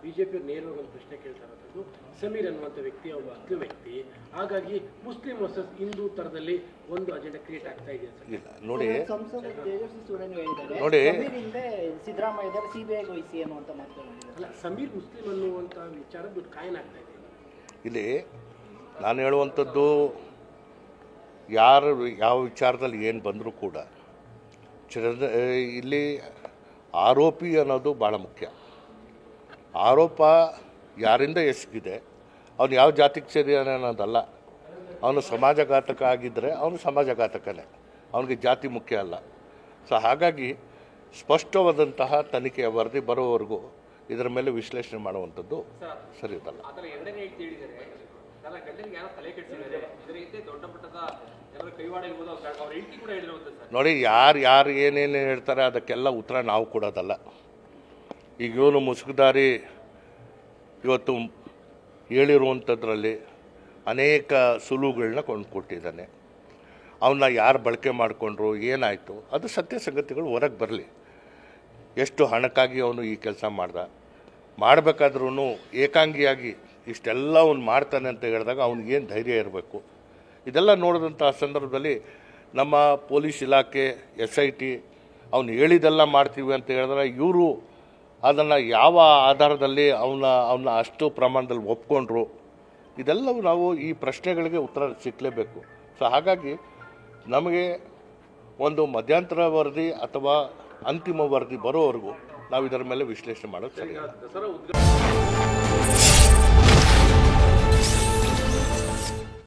BJP ನೇರವಾಗಿ ಒಂದು ಪ್ರಶ್ನೆ ಕೇಳ್ತಾ ಇರೋದು, ಸಮೀರ್ ಅನ್ನುವಂಥ ವ್ಯಕ್ತಿ ಒಬ್ಬ ಅಗ್ರ ವ್ಯಕ್ತಿ, ಹಾಗಾಗಿ ಮುಸ್ಲಿಂ ವರ್ಸಸ್ ಹಿಂದೂ ತರದಲ್ಲಿ ಒಂದು ಅಜೆಂಡಾ ಕ್ರಿಯೇಟ್ ಆಗ್ತಾ ಇದೆ ಇಲ್ಲ ನೋಡಿ ಸಂಸದ ತೇಜಸ್ವಿ ಸೂರ್ಯನ್ ಹೇಳಿದ್ದಾರೆ, ನೋಡಿ ಹಿಂದೆ ಸಿದ್ದರಾಮಯ್ಯ ಇದ್ದಾರೆ, ಸಿಬಿಐ ವಹಿಸಿ ಅನ್ನುವಂಥ ಮಾತುಗಳು. ಅಲ್ಲ, ಸಮೀರ್ ಮುಸ್ಲಿಂ ಅನ್ನುವಂಥ ವಿಚಾರ ದುಡ್ಡು ಕಾಯನಾಗ್ತಾ ಇದೆ. ಇಲ್ಲಿ ನಾನು ಹೇಳುವಂಥದ್ದು ಯಾರು ಯಾವ ವಿಚಾರದಲ್ಲಿ ಏನು ಬಂದರೂ ಕೂಡ ಇಲ್ಲಿ ಆರೋಪಿ ಅನ್ನೋದು ಭಾಳ ಮುಖ್ಯ. ಆರೋಪ ಯಾರಿಂದ ಎಸಗಿದೆ, ಅವನು ಯಾವ ಜಾತಿಗೆ ಸೇರಿದಾನೆ ಅನ್ನೋದಲ್ಲ. ಅವನು ಸಮಾಜಘಾತಕ ಆಗಿದ್ದರೆ ಅವನು ಸಮಾಜಘಾತಕನೇ, ಅವನಿಗೆ ಜಾತಿ ಮುಖ್ಯ ಅಲ್ಲ. ಸೊ ಹಾಗಾಗಿ ಸ್ಪಷ್ಟವಾದಂತಹ ತನಿಖೆಯ ವರದಿ ಬರೋವರೆಗೂ ಇದರ ಮೇಲೆ ವಿಶ್ಲೇಷಣೆ ಮಾಡುವಂಥದ್ದು ಸರಿ ಇರಲ್ಲ. ನೋಡಿ, ಯಾರು ಏನೇನು ಹೇಳ್ತಾರೆ ಅದಕ್ಕೆಲ್ಲ ಉತ್ತರ ನಾವು ಕೊಡೋದಲ್ಲ. ಈಗ ಇವನು ಮುಸುಕುದಾರಿ ಇವತ್ತು ಹೇಳಿರುವಂಥದ್ರಲ್ಲಿ ಅನೇಕ ಸುಳುವುಗಳನ್ನ ಕೊಟ್ಟಿದ್ದಾನೆ. ಅವನ್ನ ಯಾರು ಬಳಕೆ ಮಾಡಿಕೊಂಡ್ರು, ಏನಾಯಿತು, ಅದು ಸತ್ಯ ಸಂಗತಿಗಳು ಹೊರಗೆ ಬರಲಿ. ಎಷ್ಟು ಹಣಕ್ಕಾಗಿ ಅವನು ಈ ಕೆಲಸ ಮಾಡಬೇಕಾದ್ರೂ ಏಕಾಂಗಿಯಾಗಿ ಇಷ್ಟೆಲ್ಲ ಅವನು ಮಾಡ್ತಾನೆ ಅಂತ ಹೇಳಿದಾಗ ಅವನಿಗೇನು ಧೈರ್ಯ ಇರಬೇಕು. ಇದೆಲ್ಲ ನೋಡಿದಂಥ ಸಂದರ್ಭದಲ್ಲಿ ನಮ್ಮ ಪೊಲೀಸ್ ಇಲಾಖೆ, SIT ಅವನು ಹೇಳಿದೆಲ್ಲ ಮಾಡ್ತೀವಿ ಅಂತ ಹೇಳಿದ್ರೆ ಇವರು ಅದನ್ನು ಯಾವ ಆಧಾರದಲ್ಲಿ ಅವನ್ನ ಅಷ್ಟು ಪ್ರಮಾಣದಲ್ಲಿ ಒಪ್ಕೊಂಡ್ರು, ಇದೆಲ್ಲವೂ ನಾವು ಈ ಪ್ರಶ್ನೆಗಳಿಗೆ ಉತ್ತರ ಸಿಕ್ಕಲೇಬೇಕು. ಸೊ ಹಾಗಾಗಿ ನಮಗೆ ಒಂದು ಮಧ್ಯಂತರ ವರದಿ ಅಥವಾ ಅಂತಿಮ ವರದಿ ಬರೋವರೆಗೂ ನಾವು ಇದರ ಮೇಲೆ ವಿಶ್ಲೇಷಣೆ ಮಾಡೋದು ಸರಿ.